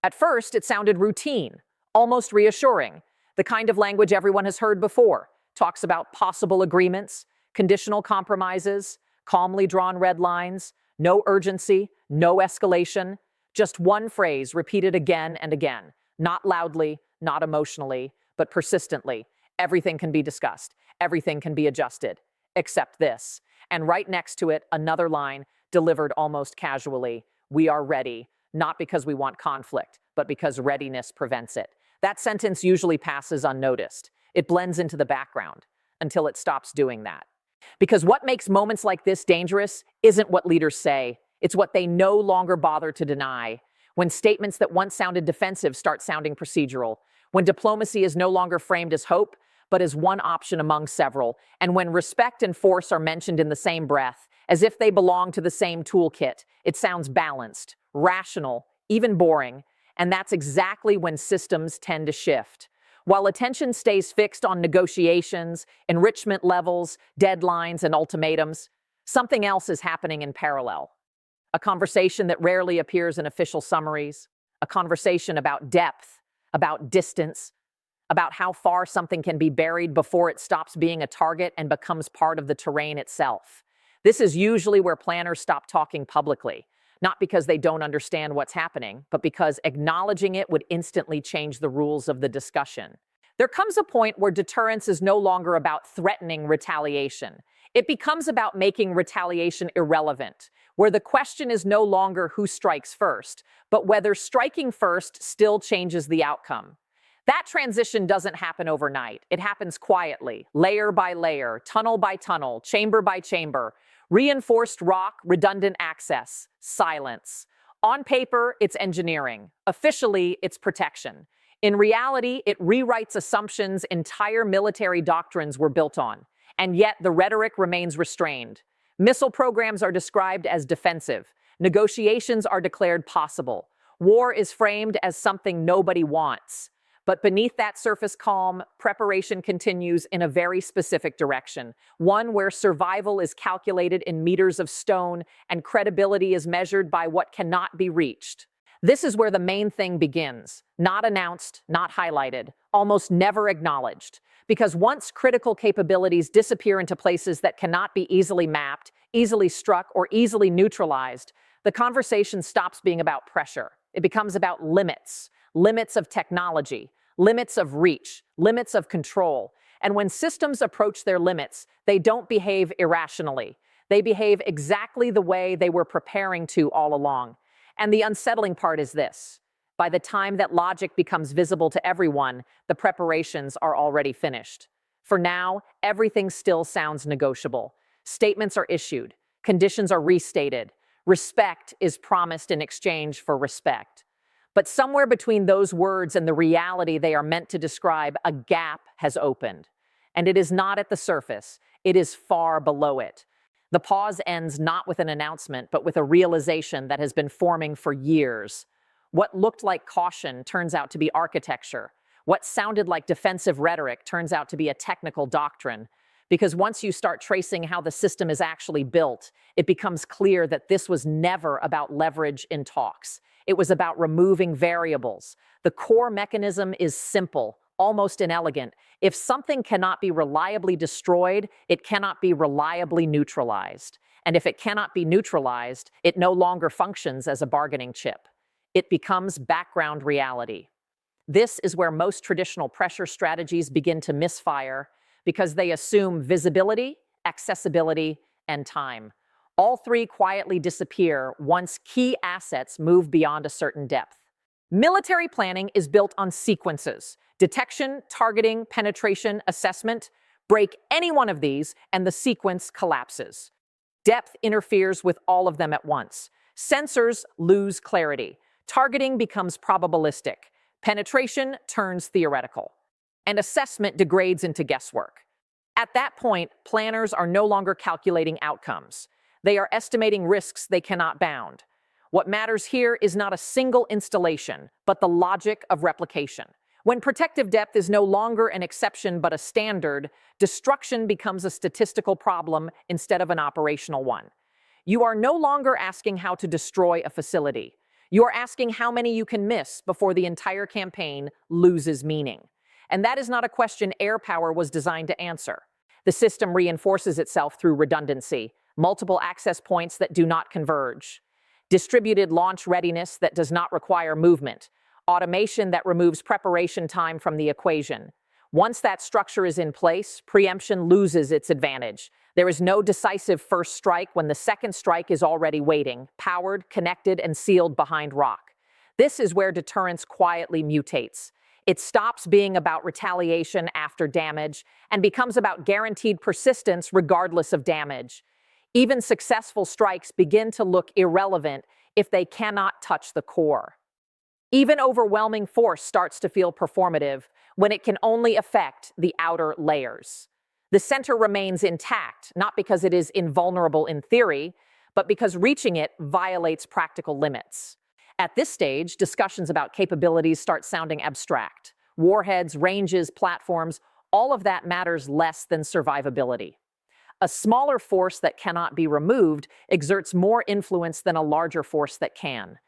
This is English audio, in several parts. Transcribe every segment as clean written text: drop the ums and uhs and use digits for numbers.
At first, it sounded routine, almost reassuring, the kind of language everyone has heard before. Talks about possible agreements, conditional compromises, calmly drawn red lines, no urgency, no escalation. Just one phrase repeated again and again, not loudly, not emotionally, but persistently. Everything can be discussed. Everything can be adjusted, except this. And right next to it, another line delivered almost casually. We are ready, not because we want conflict, but because readiness prevents it. That sentence usually passes unnoticed. It blends into the background until it stops doing that. Because what makes moments like this dangerous isn't what leaders say. It's what they no longer bother to deny. When statements that once sounded defensive start sounding procedural. When diplomacy is no longer framed as hope, but as one option among several. And when respect and force are mentioned in the same breath, as if they belong to the same toolkit, it sounds balanced, rational, even boring. And that's exactly when systems tend to shift. While attention stays fixed on negotiations, enrichment levels, deadlines, and ultimatums, something else is happening in parallel. A conversation that rarely appears in official summaries, a conversation about depth, about distance, about how far something can be buried before it stops being a target and becomes part of the terrain itself. This is usually where planners stop talking publicly, not because they don't understand what's happening, but because acknowledging it would instantly change the rules of the discussion. There comes a point where deterrence is no longer about threatening retaliation. It becomes about making retaliation irrelevant, where the question is no longer who strikes first, but whether striking first still changes the outcome. That transition doesn't happen overnight. It happens quietly, layer by layer, tunnel by tunnel, chamber by chamber. Reinforced rock, redundant access, silence. On paper, it's engineering. Officially, it's protection. In reality, it rewrites assumptions entire military doctrines were built on. And yet, the rhetoric remains restrained. Missile programs are described as defensive. Negotiations are declared possible. War is framed as something nobody wants. But beneath that surface calm, preparation continues in a very specific direction, one where survival is calculated in meters of stone and credibility is measured by what cannot be reached. This is where the main thing begins, not announced, not highlighted, almost never acknowledged. Because once critical capabilities disappear into places that cannot be easily mapped, easily struck, or easily neutralized, the conversation stops being about pressure. It becomes about limits. Limits of technology, limits of reach, limits of control. And when systems approach their limits, they don't behave irrationally. They behave exactly the way they were preparing to all along. And the unsettling part is this. By the time that logic becomes visible to everyone, the preparations are already finished. For now, everything still sounds negotiable. Statements are issued. Conditions are restated. Respect is promised in exchange for respect. But somewhere between those words and the reality they are meant to describe, a gap has opened. And it is not at the surface, it is far below it. The pause ends not with an announcement, but with a realization that has been forming for years. What looked like caution turns out to be architecture. What sounded like defensive rhetoric turns out to be a technical doctrine. Because once you start tracing how the system is actually built, it becomes clear that this was never about leverage in talks. It was about removing variables. The core mechanism is simple, almost inelegant. If something cannot be reliably destroyed, it cannot be reliably neutralized. And if it cannot be neutralized, it no longer functions as a bargaining chip. It becomes background reality. This is where most traditional pressure strategies begin to misfire because they assume visibility, accessibility, and time. All three quietly disappear once key assets move beyond a certain depth. Military planning is built on sequences. Detection, targeting, penetration, assessment. Break any one of these and the sequence collapses. Depth interferes with all of them at once. Sensors lose clarity. Targeting becomes probabilistic. Penetration turns theoretical. And assessment degrades into guesswork. At that point, planners are no longer calculating outcomes. They are estimating risks they cannot bound. What matters here is not a single installation, but the logic of replication. When protective depth is no longer an exception but a standard, destruction becomes a statistical problem instead of an operational one. You are no longer asking how to destroy a facility. You're asking how many you can miss before the entire campaign loses meaning. And that is not a question air power was designed to answer. The system reinforces itself through redundancy, multiple access points that do not converge, distributed launch readiness that does not require movement, automation that removes preparation time from the equation. Once that structure is in place, preemption loses its advantage. There is no decisive first strike when the second strike is already waiting, powered, connected, and sealed behind rock. This is where deterrence quietly mutates. It stops being about retaliation after damage and becomes about guaranteed persistence regardless of damage. Even successful strikes begin to look irrelevant if they cannot touch the core. Even overwhelming force starts to feel performative when it can only affect the outer layers. The center remains intact, not because it is invulnerable in theory, but because reaching it violates practical limits. At this stage, discussions about capabilities start sounding abstract. Warheads, ranges, platforms, all of that matters less than survivability. A smaller force that cannot be removed exerts more influence than a larger force that can.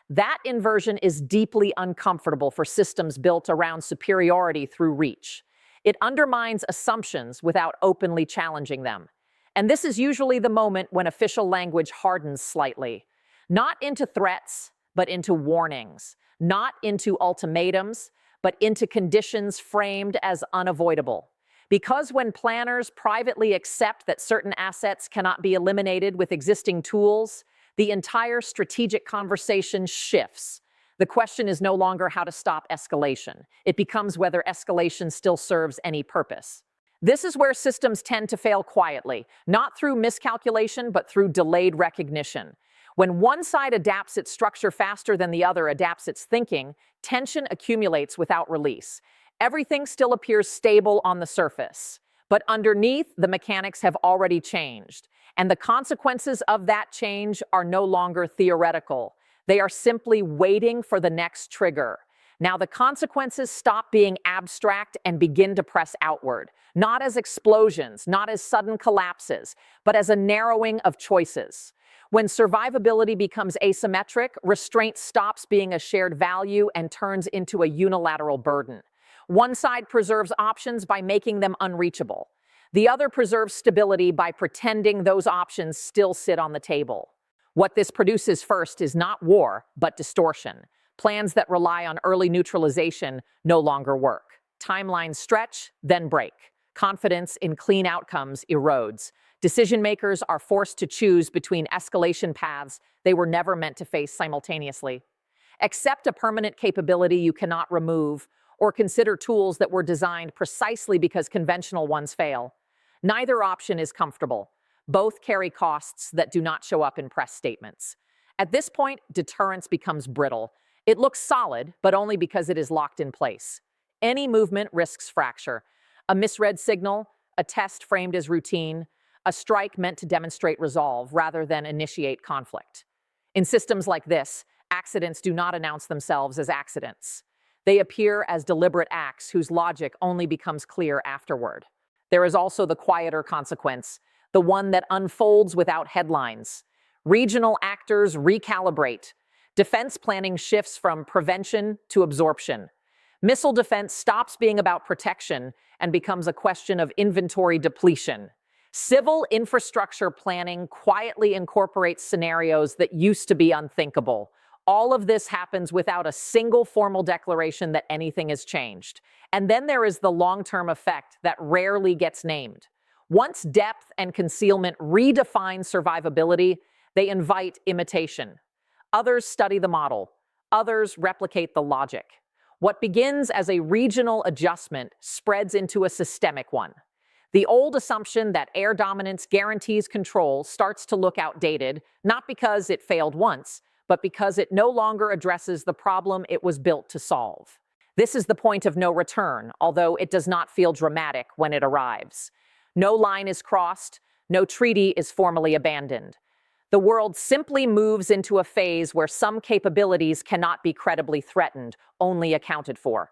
That inversion is deeply uncomfortable for systems built around superiority through reach. It undermines assumptions without openly challenging them. And this is usually the moment when official language hardens slightly. Not into threats, but into warnings. Not into ultimatums, but into conditions framed as unavoidable. Because when planners privately accept that certain assets cannot be eliminated with existing tools, the entire strategic conversation shifts. The question is no longer how to stop escalation. It becomes whether escalation still serves any purpose. This is where systems tend to fail quietly, not through miscalculation, but through delayed recognition. When one side adapts its structure faster than the other adapts its thinking, tension accumulates without release. Everything still appears stable on the surface, but underneath, the mechanics have already changed. And the consequences of that change are no longer theoretical. They are simply waiting for the next trigger. Now the consequences stop being abstract and begin to press outward, not as explosions, not as sudden collapses, but as a narrowing of choices. When survivability becomes asymmetric, restraint stops being a shared value and turns into a unilateral burden. One side preserves options by making them unreachable. The other preserves stability by pretending those options still sit on the table. What this produces first is not war, but distortion. Plans that rely on early neutralization no longer work. Timelines stretch, then break. Confidence in clean outcomes erodes. Decision makers are forced to choose between escalation paths they were never meant to face simultaneously. Accept a permanent capability you cannot remove, or consider tools that were designed precisely because conventional ones fail. Neither option is comfortable. Both carry costs that do not show up in press statements. At this point, deterrence becomes brittle. It looks solid, but only because it is locked in place. Any movement risks fracture. A misread signal, a test framed as routine, a strike meant to demonstrate resolve rather than initiate conflict. In systems like this, accidents do not announce themselves as accidents. They appear as deliberate acts whose logic only becomes clear afterward. There is also the quieter consequence, the one that unfolds without headlines. Regional actors recalibrate. Defense planning shifts from prevention to absorption. Missile defense stops being about protection and becomes a question of inventory depletion. Civil infrastructure planning quietly incorporates scenarios that used to be unthinkable. All of this happens without a single formal declaration that anything has changed. And then there is the long-term effect that rarely gets named. Once depth and concealment redefine survivability, they invite imitation. Others study the model. Others replicate the logic. What begins as a regional adjustment spreads into a systemic one. The old assumption that air dominance guarantees control starts to look outdated, not because it failed once, but because it no longer addresses the problem it was built to solve. This is the point of no return, although it does not feel dramatic when it arrives. No line is crossed, no treaty is formally abandoned. The world simply moves into a phase where some capabilities cannot be credibly threatened, only accounted for.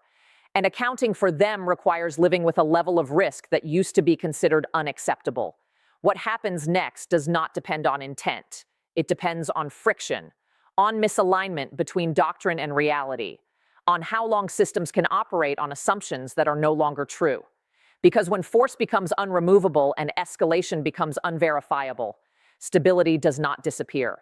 And accounting for them requires living with a level of risk that used to be considered unacceptable. What happens next does not depend on intent. It depends on friction, on misalignment between doctrine and reality, on how long systems can operate on assumptions that are no longer true. Because when force becomes unremovable and escalation becomes unverifiable, stability does not disappear.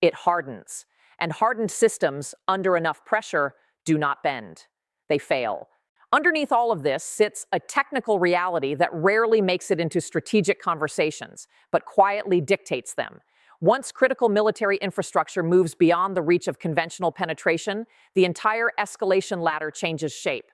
It hardens. And hardened systems, under enough pressure, do not bend. They fail. Underneath all of this sits a technical reality that rarely makes it into strategic conversations, but quietly dictates them. Once critical military infrastructure moves beyond the reach of conventional penetration, the entire escalation ladder changes shape.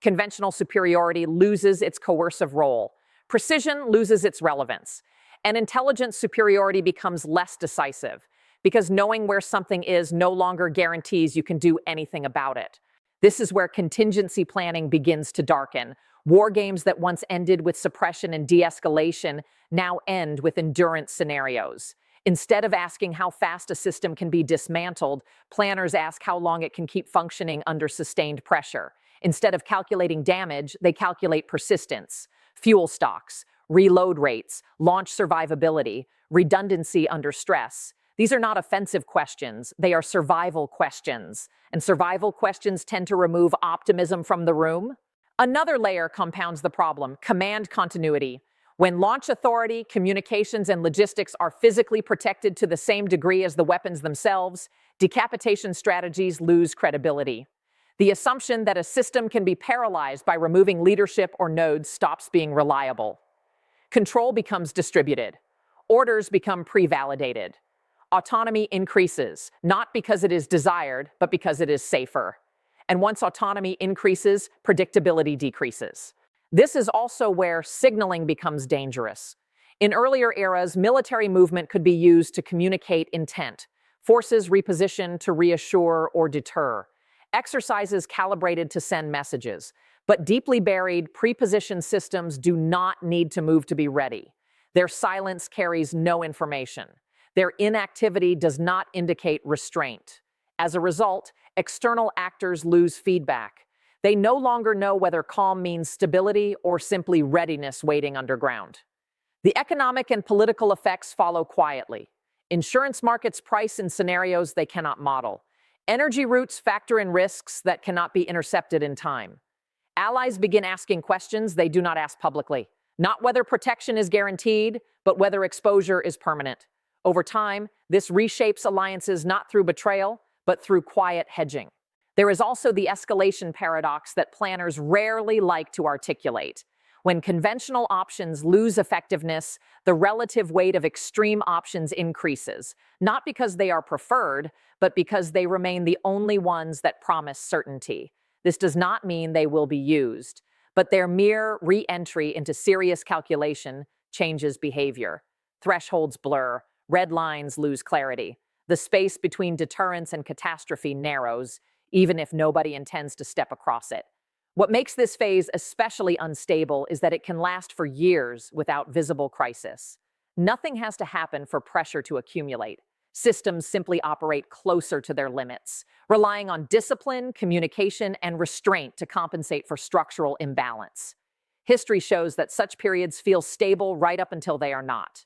Conventional superiority loses its coercive role. Precision loses its relevance. And intelligence superiority becomes less decisive, because knowing where something is no longer guarantees you can do anything about it. This is where contingency planning begins to darken. War games that once ended with suppression and de-escalation now end with endurance scenarios. Instead of asking how fast a system can be dismantled, planners ask how long it can keep functioning under sustained pressure. Instead of calculating damage, they calculate persistence, fuel stocks, reload rates, launch survivability, redundancy under stress. These are not offensive questions, they are survival questions. And survival questions tend to remove optimism from the room. Another layer compounds the problem: command continuity. When launch authority, communications, and logistics are physically protected to the same degree as the weapons themselves, decapitation strategies lose credibility. The assumption that a system can be paralyzed by removing leadership or nodes stops being reliable. Control becomes distributed. Orders become pre-validated. Autonomy increases, not because it is desired, but because it is safer. And once autonomy increases, predictability decreases. This is also where signaling becomes dangerous. In earlier eras, military movement could be used to communicate intent, forces repositioned to reassure or deter, exercises calibrated to send messages. But deeply buried, pre-positioned systems do not need to move to be ready. Their silence carries no information. Their inactivity does not indicate restraint. As a result, external actors lose feedback. They no longer know whether calm means stability or simply readiness waiting underground. The economic and political effects follow quietly. Insurance markets price in scenarios they cannot model. Energy routes factor in risks that cannot be intercepted in time. Allies begin asking questions they do not ask publicly. Not whether protection is guaranteed, but whether exposure is permanent. Over time, this reshapes alliances not through betrayal, but through quiet hedging. There is also the escalation paradox that planners rarely like to articulate. When conventional options lose effectiveness, the relative weight of extreme options increases, not because they are preferred, but because they remain the only ones that promise certainty. This does not mean they will be used, but their mere re-entry into serious calculation changes behavior. Thresholds blur, red lines lose clarity. The space between deterrence and catastrophe narrows, even if nobody intends to step across it. What makes this phase especially unstable is that it can last for years without visible crisis. Nothing has to happen for pressure to accumulate. Systems simply operate closer to their limits, relying on discipline, communication, and restraint to compensate for structural imbalance. History shows that such periods feel stable right up until they are not.